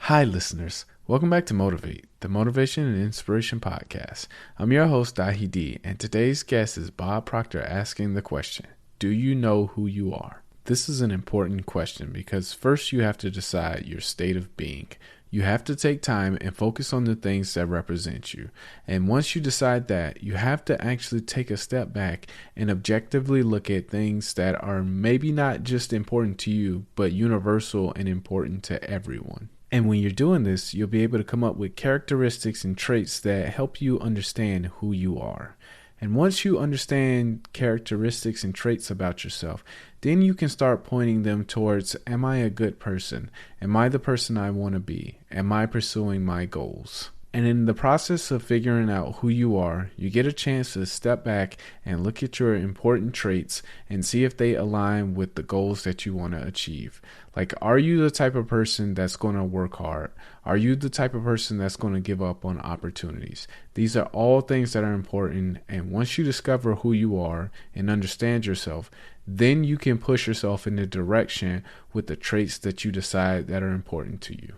Hi, listeners. Welcome back to Motivate, the Motivation and Inspiration Podcast. I'm your host, Dahi D, and today's guest is Bob Proctor asking the question, do you know who you are? This is an important question because first you have to decide your state of being. You have to take time and focus on the things that represent you. And once you decide that, you have to actually take a step back and objectively look at things that are maybe not just important to you, but universal and important to everyone. And when you're doing this, you'll be able to come up with characteristics and traits that help you understand who you are. And once you understand characteristics and traits about yourself, then you can start pointing them towards, am I a good person? Am I the person I want to be? Am I pursuing my goals? And in the process of figuring out who you are, you get a chance to step back and look at your important traits and see if they align with the goals that you want to achieve. Like, are you the type of person that's going to work hard? Are you the type of person that's going to give up on opportunities? These are all things that are important. And once you discover who you are and understand yourself, then you can push yourself in the direction with the traits that you decide that are important to you.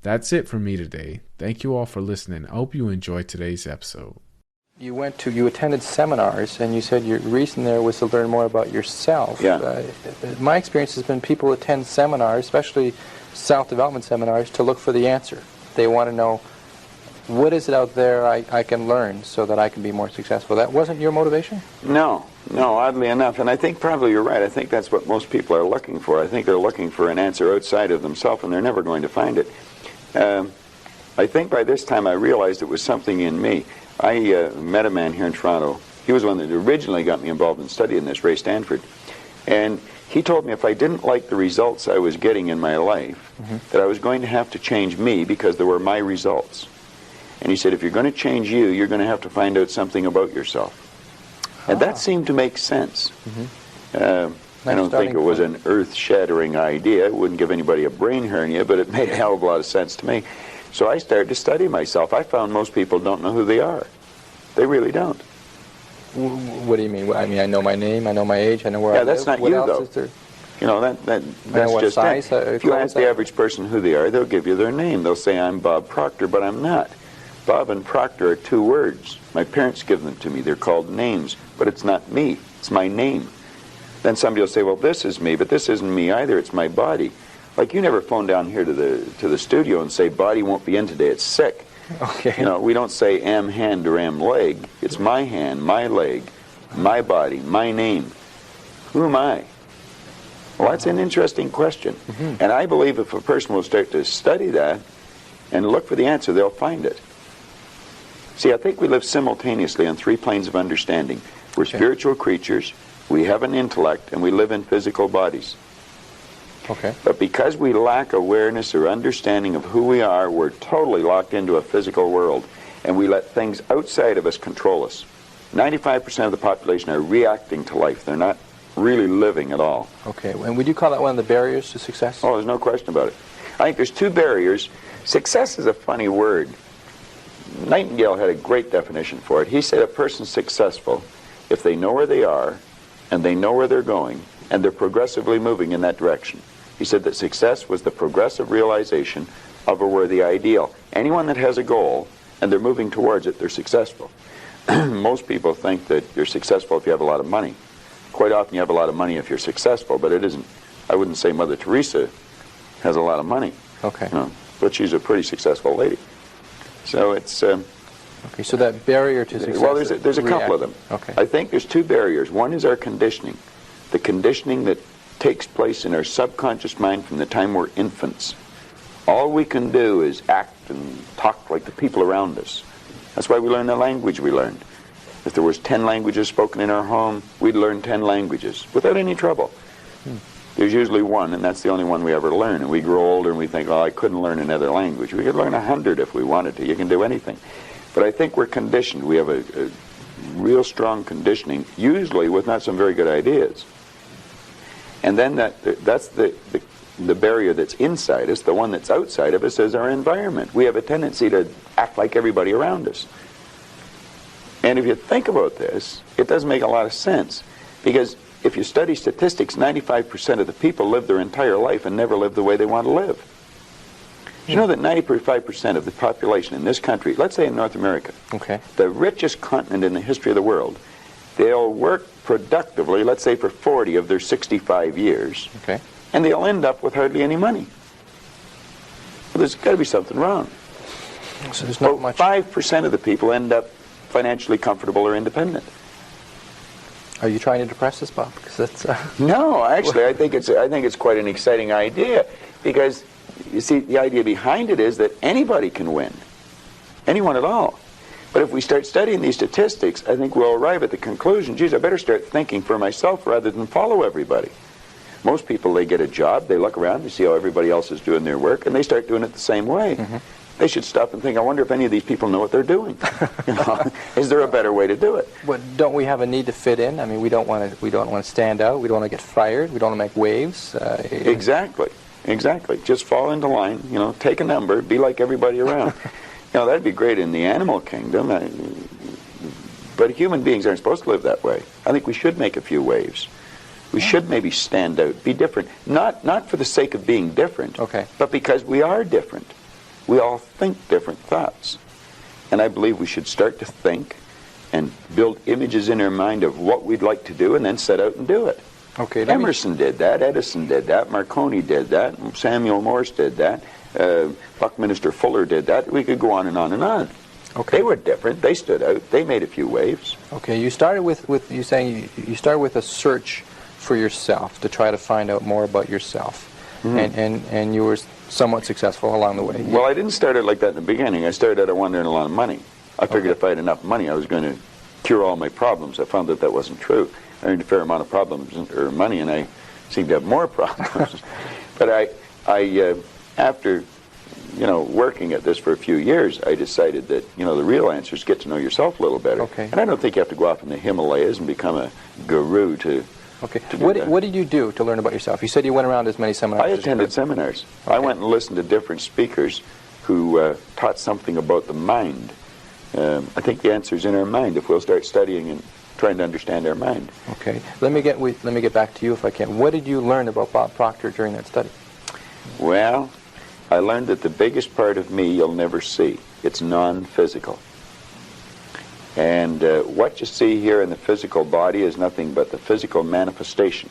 That's it for me today. Thank you all for listening. I hope you enjoyed today's episode. You attended seminars, and you said your reason there was to learn more about yourself. Yeah. My experience has been people attend seminars, especially self-development seminars, to look for the answer. They want to know, what is it out there I can learn so that I can be more successful? That wasn't your motivation? No, oddly enough. And I think probably you're right. I think that's what most people are looking for. I think they're looking for an answer outside of themselves, and they're never going to find it. I think by this time I realized it was something in me. I met a man here in Toronto. He was one that originally got me involved in studying this, Ray Stanford. And he told me if I didn't like the results I was getting in my life, that I was going to have to change me because they were my results. And he said, if you're going to change you, you're going to have to find out something about yourself. And that seemed to make sense. I don't think it was an earth-shattering idea. It wouldn't give anybody a brain hernia, but it made a hell of a lot of sense to me. So I started to study myself. I found most people don't know who they are. They really don't. What do you mean? I mean, I know my name, I know my age, I know where I live. Yeah, that's not what you, else though. Is there? You know, that's just size, it. If you ask the average person who they are, they'll give you their name. They'll say, I'm Bob Proctor, but I'm not. Bob and Proctor are two words. My parents give them to me. They're called names, but it's not me. It's my name. Then somebody will say, well, this is me, but this isn't me either. It's my body. Like, you never phone down here to the studio and say, body won't be in today. It's sick. Okay. You know, we don't say am hand or am leg. It's my hand, my leg, my body, my name. Who am I? Well, that's an interesting question. And I believe if a person will start to study that and look for the answer, they'll find it. See, I think we live simultaneously on three planes of understanding. We're spiritual creatures, we have an intellect, and we live in physical bodies. Okay. But because we lack awareness or understanding of who we are, we're totally locked into a physical world, and we let things outside of us control us. 95% of the population are reacting to life. They're not really living at all. Okay, and would you call that one of the barriers to success? Oh, there's no question about it. I think there's two barriers. Success is a funny word. Nightingale had a great definition for it. He said a person's successful if they know where they are, and they know where they're going, and they're progressively moving in that direction. He said that success was the progressive realization of a worthy ideal. Anyone that has a goal, and they're moving towards it, they're successful. Most people think that you're successful if you have a lot of money. Quite often you have a lot of money if you're successful, but it isn't. I wouldn't say Mother Teresa has a lot of money. Okay. No, but she's a pretty successful lady. So it's... okay, so that barrier to success... Well, there's a couple of them. Okay. I think there's two barriers. One is our conditioning. The conditioning that takes place in our subconscious mind from the time we're infants. All we can do is act and talk like the people around us. That's why we learn the language we learned. If there was 10 languages spoken in our home, we'd learn 10 languages without any trouble. There's usually one, and that's the only one we ever learn. And we grow older and we think, oh, I couldn't learn another language. We could learn 100 if we wanted to. You can do anything. But I think we're conditioned. We have a real strong conditioning, usually with not some very good ideas. And then that's the barrier that's inside us. The one that's outside of us is our environment. We have a tendency to act like everybody around us. And if you think about this, it doesn't make a lot of sense. Because if you study statistics, 95% of the people live their entire life and never live the way they want to live. You know that 95% of the population in this country, let's say in North America, Okay. the richest continent in the history of the world, they'll work productively, let's say for 40 of their 65 years, Okay. and they'll end up with hardly any money. Well, there's got to be something wrong. So there's not About much. 5% of the people end up financially comfortable or independent. Are you trying to depress us, Bob? Because that's. No, actually, I think it's quite an exciting idea, because you see, the idea behind it is that anybody can win, anyone at all. But if we start studying these statistics, I think we'll arrive at the conclusion, geez, I better start thinking for myself rather than follow everybody. Most people, they get a job, they look around, they see how everybody else is doing their work, and they start doing it the same way. Mm-hmm. They should stop and think, I wonder if any of these people know what they're doing. You know, is there a better way to do it? But don't we have a need to fit in? I mean, we don't want to stand out. We don't want to get fired. We don't want to make waves. Exactly. Just fall into line, you know, take a number, be like everybody around. You know, that'd be great in the animal kingdom, but human beings aren't supposed to live that way. I think we should make a few waves. We should maybe stand out, be different, not for the sake of being different, Okay. but because we are different. We all think different thoughts. And I believe we should start to think and build images in our mind of what we'd like to do and then set out and do it. Okay. Emerson did that, Edison did that, Marconi did that, Samuel Morse did that, Buckminster Fuller did that. We could go on and on and on. Okay. They were different. They stood out. They made a few waves. Okay. You started with you saying you started with a search for yourself to try to find out more about yourself, and you were somewhat successful along the way. Well, I didn't start it like that in the beginning. I started out, I wanted to earn a lot of money. I figured if I had enough money, I was going to cure all my problems. I found that that wasn't true. I earned a fair amount of problems or money, and I seemed to have more problems. But I after working at this for a few years, I decided that the real answer is get to know yourself a little better. Okay. And I don't think you have to go off in the Himalayas and become a guru to. Okay. to do that. What did you do to learn about yourself? You said you went around as many seminars. I as you attended could. seminars. Okay. I went and listened to different speakers who taught something about the mind. I think the answer is in our mind if we'll start studying and trying to understand our mind. Okay. Let me get back to you if I can. What did you learn about Bob Proctor during that study? Well, I learned that the biggest part of me you'll never see. It's non-physical. And what you see here in the physical body is nothing but the physical manifestation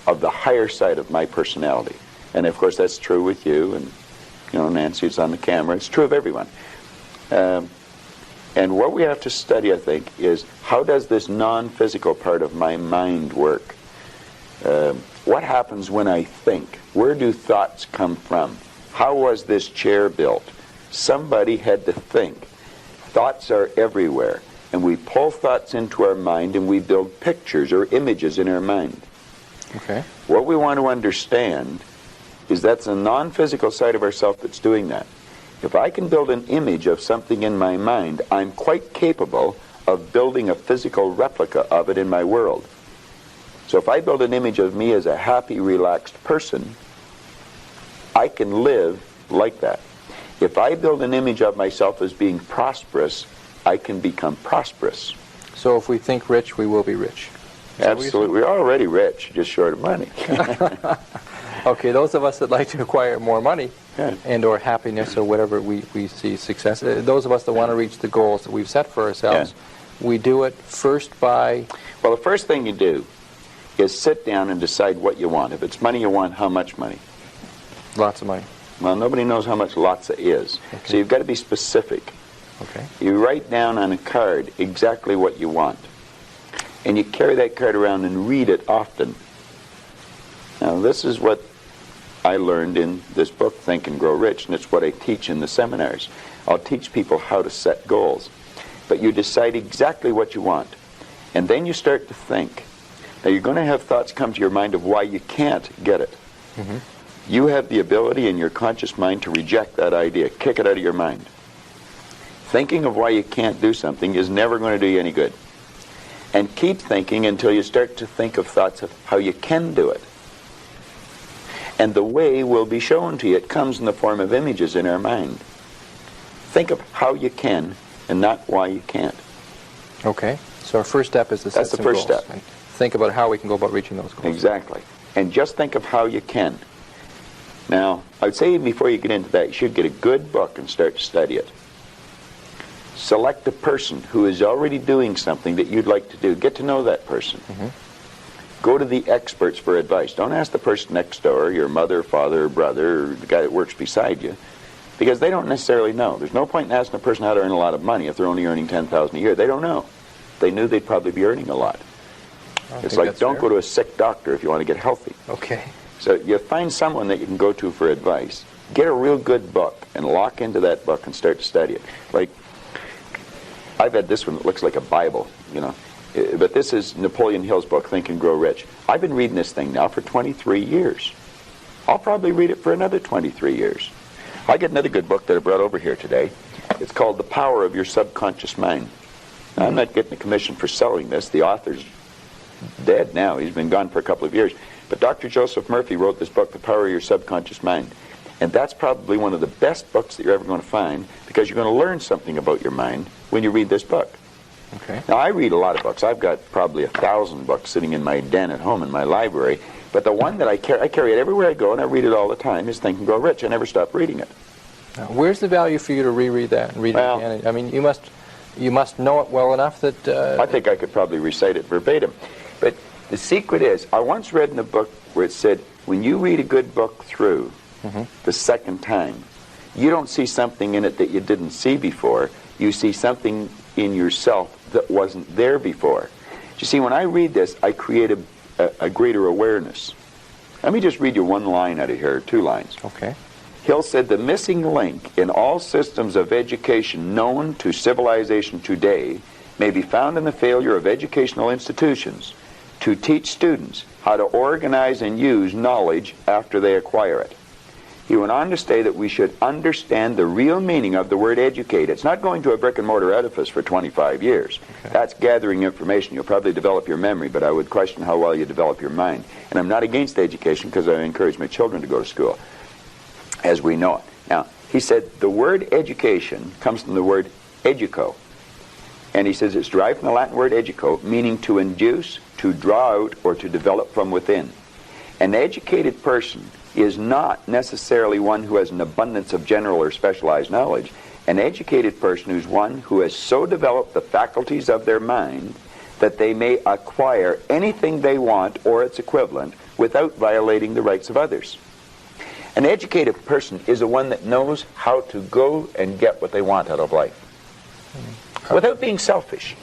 of the higher side of my personality. And of course that's true with you, and Nancy's on the camera. It's true of everyone. And what we have to study, I think, is how does this non-physical part of my mind work? What happens when I think? Where do thoughts come from? How was this chair built? Somebody had to think. Thoughts are everywhere. And we pull thoughts into our mind and we build pictures or images in our mind. Okay. What we want to understand is that's a non-physical side of ourself that's doing that. If I can build an image of something in my mind, I'm quite capable of building a physical replica of it in my world. So if I build an image of me as a happy, relaxed person, I can live like that. If I build an image of myself as being prosperous, I can become prosperous. So if we think rich, we will be rich. Is that what you're Absolutely. We're already rich, just short of money. saying? Okay, those of us that like to acquire more money Yeah. and or happiness or whatever we see success, those of us that want to reach the goals that we've set for ourselves, we do it first by... Well, the first thing you do is sit down and decide what you want. If it's money you want, how much money? Lots of money. Well, nobody knows how much lots is. Okay. So you've got to be specific. Okay. You write down on a card exactly what you want. And you carry that card around and read it often. Now, this is what I learned in this book, Think and Grow Rich, and it's what I teach in the seminars. I'll teach people how to set goals. But you decide exactly what you want. And then you start to think. Now, you're going to have thoughts come to your mind of why you can't get it. Mm-hmm. You have the ability in your conscious mind to reject that idea, kick it out of your mind. Thinking of why you can't do something is never going to do you any good. And keep thinking until you start to think of thoughts of how you can do it. And the way will be shown to you. It comes in the form of images in our mind. Think of how you can and not why you can't. Okay. So our first step is to set That's the some first goals step. and think about how we can go about reaching those goals. Exactly. And just think of how you can. Now, I would say before you get into that, you should get a good book and start to study it. Select a person who is already doing something that you'd like to do. Get to know that person. Go to the experts for advice. Don't ask the person next door, your mother, father, brother, or the guy that works beside you, because they don't necessarily know. There's no point in asking a person how to earn a lot of money if they're only earning $10,000 a year. They don't know. If they knew, they'd probably be earning a lot. It's like, don't go to a sick doctor if you want to get healthy. Okay. So you find someone that you can go to for advice. Get a real good book and lock into that book and start to study it. Like, I've had this one that looks like a Bible, you know. But this is Napoleon Hill's book, Think and Grow Rich. I've been reading this thing now for 23 years. I'll probably read it for another 23 years. I got another good book that I brought over here today. It's called The Power of Your Subconscious Mind. Now, I'm not getting a commission for selling this. The author's dead now. He's been gone for a couple of years. But Dr. Joseph Murphy wrote this book, The Power of Your Subconscious Mind. And that's probably one of the best books that you're ever going to find, because you're going to learn something about your mind when you read this book. Okay. Now, I read a lot of books. I've got probably 1,000 books sitting in my den at home in my library. But the one that I carry it everywhere I go, and I read it all the time, is Think and Grow Rich. I never stop reading it. Now, where's the value for you to reread that and read it again? I mean, you must know it well enough that... I think I could probably recite it verbatim. But the secret is, I once read in a book where it said, when you read a good book through the second time, you don't see something in it that you didn't see before. You see something in yourself that wasn't there before. You see, when I read this, I create a greater awareness. Let me just read you one line out of here, 2 lines. Okay. Hill said, the missing link in all systems of education known to civilization today may be found in the failure of educational institutions to teach students how to organize and use knowledge after they acquire it. He went on to say that we should understand the real meaning of the word educate. It's not going to a brick and mortar edifice for 25 years. Okay. That's gathering information. You'll probably develop your memory, but I would question how well you develop your mind. And I'm not against education, because I encourage my children to go to school, as we know it. Now, he said the word education comes from the word educo. And he says it's derived from the Latin word educo, meaning to induce, to draw out, or to develop from within. An educated person is not necessarily one who has an abundance of general or specialized knowledge. An educated person is one who has so developed the faculties of their mind that they may acquire anything they want or its equivalent without violating the rights of others. An educated person is the one that knows how to go and get what they want out of life without being selfish.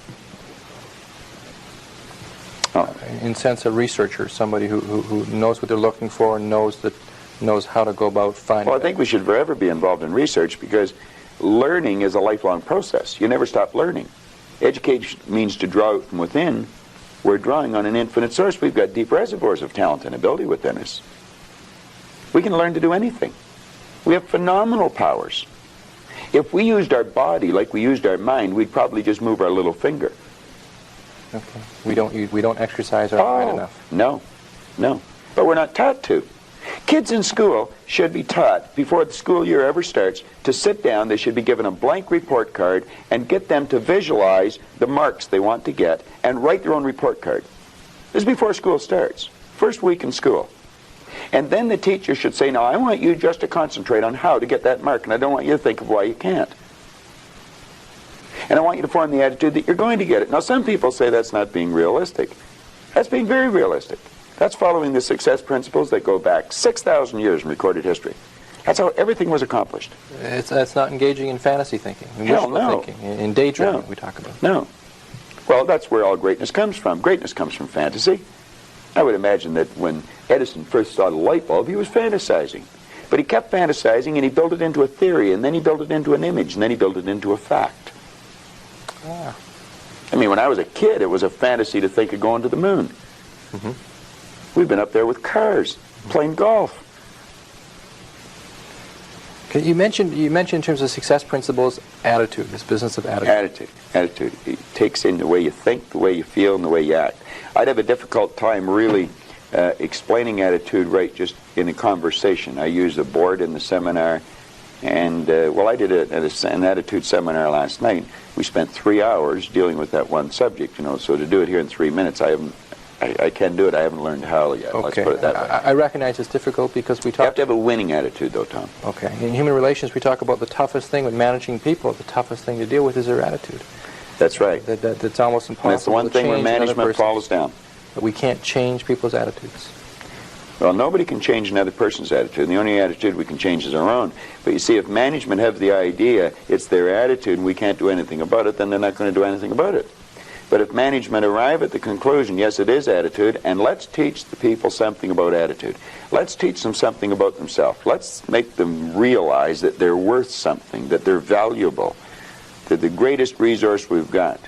In sense, a researcher, somebody who knows what they're looking for and knows how to go about finding it. Well, I think we should forever be involved in research, because learning is a lifelong process. You never stop learning. Education means to draw out from within. We're drawing on an infinite source. We've got deep reservoirs of talent and ability within us. We can learn to do anything. We have phenomenal powers. If we used our body like we used our mind, we'd probably just move our little finger. Okay. We don't exercise our mind enough. No. But we're not taught to. Kids in school should be taught, before the school year ever starts, to sit down. They should be given a blank report card and get them to visualize the marks they want to get and write their own report card. This is before school starts. First week in school. And then the teacher should say, now I want you just to concentrate on how to get that mark, and I don't want you to think of why you can't. And I want you to form the attitude that you're going to get it. Now, some people say that's not being realistic. That's being very realistic. That's following the success principles that go back 6,000 years in recorded history. That's how everything was accomplished. That's not engaging in fantasy thinking, in wishful thinking, in daydreaming we talk about. No. Well, that's where all greatness comes from. Greatness comes from fantasy. I would imagine that when Edison first saw the light bulb, he was fantasizing. But he kept fantasizing, and he built it into a theory, and then he built it into an image, and then he built it into a fact. Ah. I mean, when I was a kid, it was a fantasy to think of going to the moon. We've been up there with cars, playing golf. Okay, you mentioned in terms of success principles, attitude, this business of attitude. Attitude. It takes in the way you think, the way you feel, and the way you act. I'd have a difficult time really explaining attitude right just in a conversation. I use a board in the seminar, and I did an attitude seminar last night. We spent 3 hours dealing with that one subject, so to do it here in 3 minutes, I I can't do it. I haven't learned how yet. Let's Okay. put it that way. I recognize it's difficult because we You have talk. to have a winning attitude, though, Tom. Okay. In human relations, we talk about the toughest thing with managing people. The toughest thing to deal with is their attitude. That's right. That's almost impossible. And that's the one to thing where change another management person. falls down. But we can't change people's attitudes. Well, nobody can change another person's attitude. And the only attitude we can change is our own. But you see, if management have the idea it's their attitude and we can't do anything about it, then they're not going to do anything about it. But if management arrive at the conclusion, yes, it is attitude, and let's teach the people something about attitude. Let's teach them something about themselves. Let's make them realize that they're worth something, that they're valuable, that the greatest resource we've got.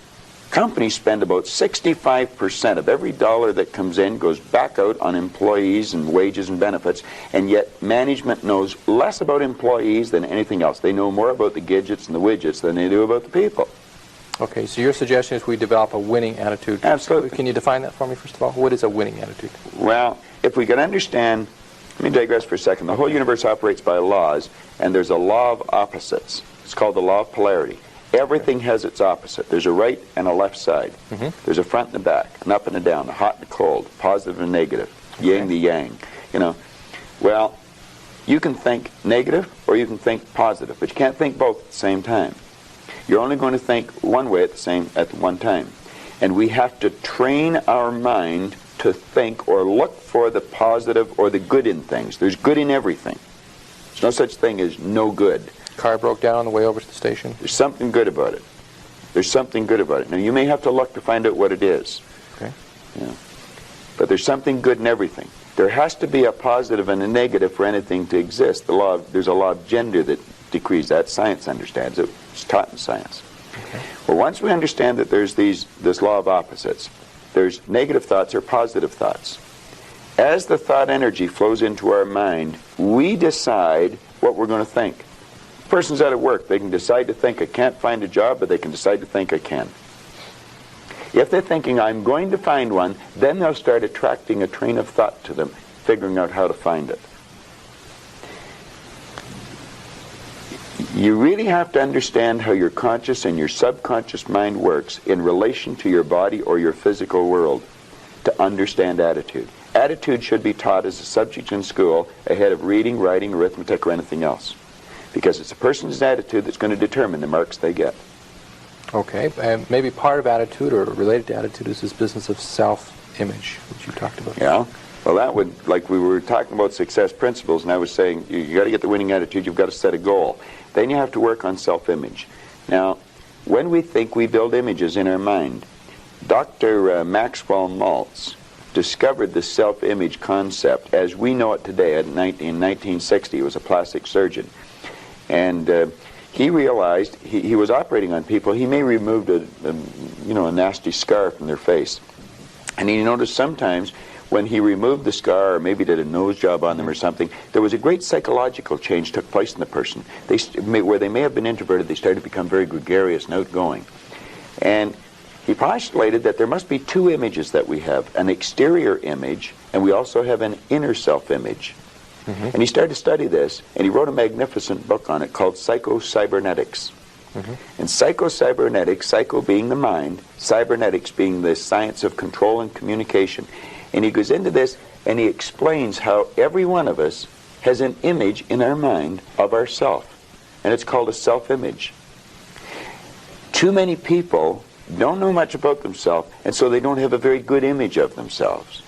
Companies spend about 65% of every dollar that comes in goes back out on employees and wages and benefits, and yet management knows less about employees than anything else. They know more about the gadgets and the widgets than they do about the people. Okay, so your suggestion is we develop a winning attitude. Absolutely. Can you define that for me, first of all? What is a winning attitude? Well, if we can understand, let me digress for a second. The whole universe operates by laws, and there's a law of opposites. It's called the law of polarity. Everything has its opposite. There's a right and a left side. There's a front and a back, an up and a down, a hot and a cold, positive and negative, yin the yang. You know, well, you can think negative or you can think positive, but you can't think both at the same time. You're only going to think one way at one time. And we have to train our mind to think or look for the positive or the good in things. There's good in everything. There's no such thing as no good. Car broke down on the way over to the station. There's something good about it. There's something good about it. Now, you may have to look to find out what it is. Okay. Yeah. But there's something good in everything. There has to be a positive and a negative for anything to exist. There's a law of gender that decrees that. Science understands it. It's taught in science. Okay. Well, once we understand that there's this law of opposites, there's negative thoughts or positive thoughts. As the thought energy flows into our mind, we decide what we're going to think. Person's out at work. They can decide to think, I can't find a job, but they can decide to think, I can. If they're thinking, I'm going to find one, then they'll start attracting a train of thought to them, figuring out how to find it. You really have to understand how your conscious and your subconscious mind works in relation to your body or your physical world to understand attitude. Attitude should be taught as a subject in school ahead of reading, writing, arithmetic, or anything else. Because it's a person's attitude that's going to determine the marks they get. Okay, and maybe part of attitude or related to attitude is this business of self-image, which you talked about. Yeah. Well, that would, like we were talking about success principles, and I was saying you got to get the winning attitude, you've got to set a goal. Then you have to work on self-image. Now, when we think, we build images in our mind. Dr. Maxwell Maltz discovered the self-image concept as we know it today. In 1960, he was a plastic surgeon. And he realized he was operating on people. He may removed a nasty scar from their face. And he noticed sometimes when he removed the scar or maybe did a nose job on them or something, there was a great psychological change took place in the person. Where they may have been introverted, they started to become very gregarious and outgoing. And he postulated that there must be two images that we have, an exterior image, and we also have an inner self-image. And he started to study this, and he wrote a magnificent book on it called Psycho-Cybernetics. And psycho-cybernetics, psycho being the mind, cybernetics being the science of control and communication. And he goes into this, and he explains how every one of us has an image in our mind of ourself. And it's called a self-image. Too many people don't know much about themselves, and so they don't have a very good image of themselves.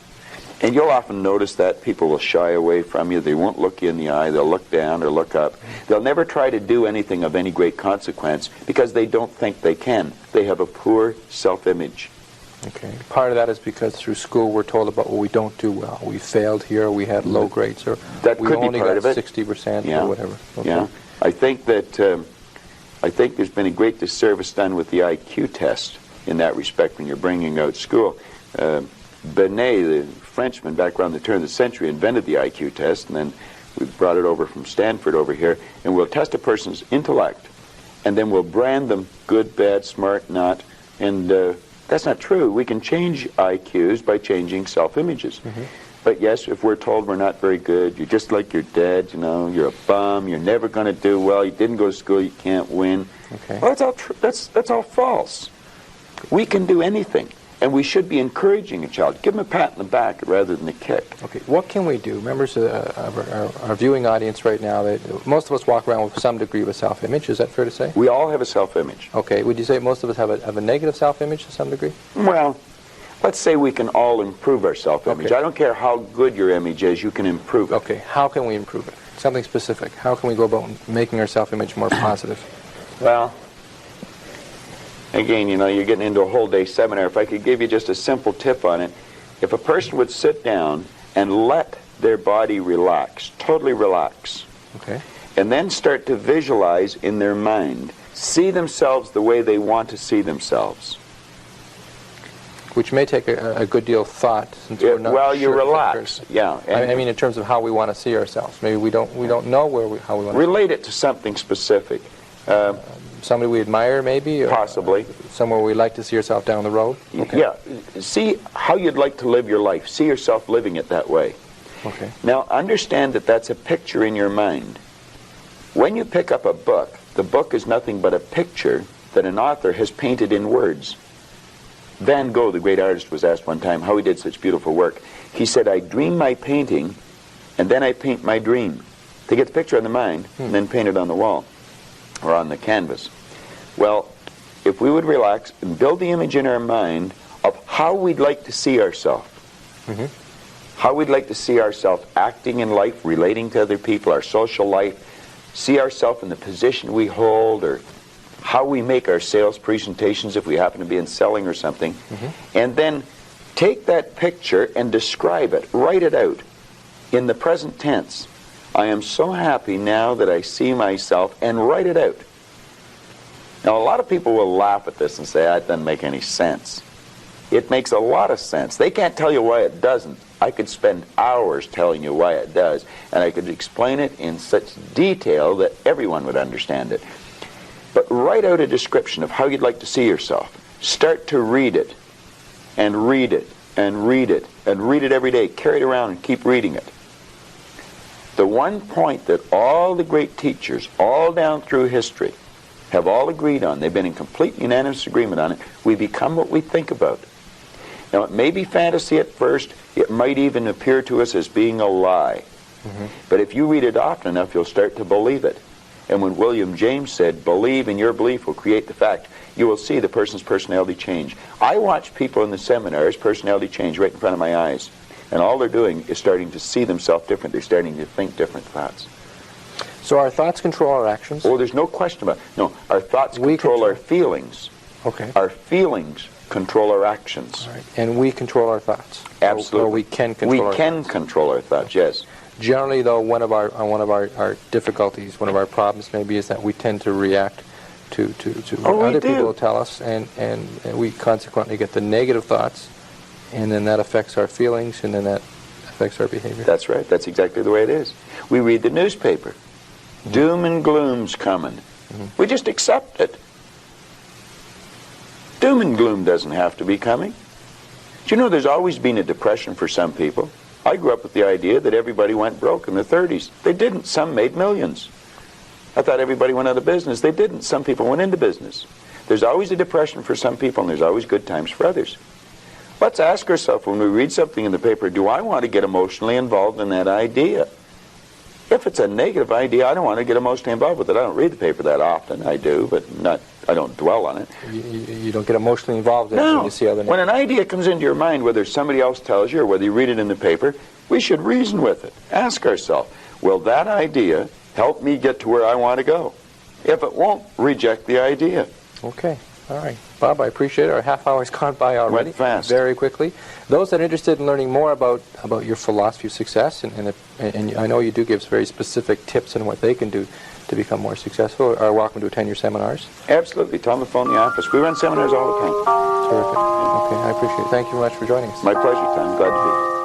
And you'll often notice that people will shy away from you. They won't look you in the eye. They'll look down or look up. They'll never try to do anything of any great consequence because they don't think they can. They have a poor self-image. Okay. Part of that is because through school we're told about what we don't do well. We failed here, we had low grades, or that we could be only part got of it. 60% Yeah. or whatever. Okay. Yeah. I think there's been a great disservice done with the IQ test in that respect when you're bringing out school. Binet, the Frenchman back around the turn of the century, invented the IQ test, and then we brought it over from Stanford over here, and we'll test a person's intellect, and then we'll brand them good, bad, smart, not, and that's not true. We can change IQs by changing self-images. But yes, if we're told we're not very good, you're just like your dad, you're a bum, you're never going to do well, you didn't go to school, you can't win. Okay. Well, that's all false. We can do anything. And we should be encouraging a child. Give them a pat in the back rather than a kick. Okay, what can we do? Members of our viewing audience right now, most of us walk around with some degree of a self-image. Is that fair to say? We all have a self-image. Okay, would you say most of us have a negative self-image to some degree? Well, let's say we can all improve our self-image. Okay. I don't care how good your image is, you can improve it. Okay, how can we improve it? Something specific. How can we go about making our self-image more positive? Well, again, you know, you're getting into a whole day seminar. If I could give you just a simple tip on it, if a person would sit down and let their body relax, totally relax, Okay. and then start to visualize in their mind, see themselves the way they want to see themselves. Which may take a good deal of thought, since we're not Well, you sure if that relax, person- yeah. And I mean, in terms of how we want to see ourselves. Maybe we don't know how we want to. relate it to something specific. Somebody we admire, maybe. Or, Possibly. Somewhere we like to see ourselves down the road. Okay. Yeah, see how you'd like to live your life. See yourself living it that way. Okay. Now, understand that that's a picture in your mind. When you pick up a book, the book is nothing but a picture that an author has painted in words. Van Gogh, the great artist, was asked one time how he did such beautiful work. He said, I dream my painting, and then I paint my dream. To get the picture on the mind, and then paint it on the wall, or on the canvas. Well, if we would relax and build the image in our mind of how we'd like to see ourselves, how we'd like to see ourselves acting in life, relating to other people, our social life, see ourselves in the position we hold, or how we make our sales presentations if we happen to be in selling or something, and then take that picture and describe it, write it out in the present tense. I am so happy now that I see myself, and write it out. Now, a lot of people will laugh at this and say, that doesn't make any sense. It makes a lot of sense. They can't tell you why it doesn't. I could spend hours telling you why it does, and I could explain it in such detail that everyone would understand it. But write out a description of how you'd like to see yourself. Start to read it, and read it, and read it, and read it every day. Carry it around and keep reading it. The one point that all the great teachers, all down through history, have all agreed on, they've been in complete unanimous agreement on it, we become what we think about. Now, it may be fantasy at first, it might even appear to us as being a lie. But if you read it often enough, you'll start to believe it. And when William James said, believe and your belief will create the fact, you will see the person's personality change. I watch people in the seminars, personality change right in front of my eyes. And all they're doing is starting to see themselves different. They're starting to think different thoughts. So our thoughts control our actions? Oh, there's no question about it. No, our thoughts control our feelings. Okay. Our feelings control our actions. All right. And we control our thoughts? Absolutely. Or we can control our thoughts? We can control our thoughts, yes. Generally, though, one of our difficulties, one of our problems maybe is that we tend to react to what other people tell us, and we consequently get the negative thoughts, and then that affects our feelings, and then that affects our behavior. That's right. That's exactly the way it is. We read the newspaper. Doom and gloom's coming. We just accept it. Doom and gloom doesn't have to be coming. Do you know there's always been a depression for some people? I grew up with the idea that everybody went broke in the 30s. They didn't. Some made millions. I thought everybody went out of business. They didn't. Some people went into business. There's always a depression for some people, and there's always good times for others. Let's ask ourselves when we read something in the paper, do I want to get emotionally involved in that idea? If it's a negative idea, I don't want to get emotionally involved with it. I don't read the paper that often. I do, but I don't dwell on it. You don't get emotionally involved in it when you see other when an idea comes into your mind, whether somebody else tells you or whether you read it in the paper, we should reason with it. Ask ourselves, will that idea help me get to where I want to go? If it won't, reject the idea. Okay. All right. Bob, I appreciate it. Our half hour's gone by already. Went fast. Very quickly. Those that are interested in learning more about your philosophy of success, and I know you do give very specific tips on what they can do to become more successful, are welcome to attend your seminars. Absolutely. Tell them to phone the office. We run seminars all the time. Terrific. Okay, I appreciate it. Thank you very much for joining us. My pleasure, Tom. Glad to be here.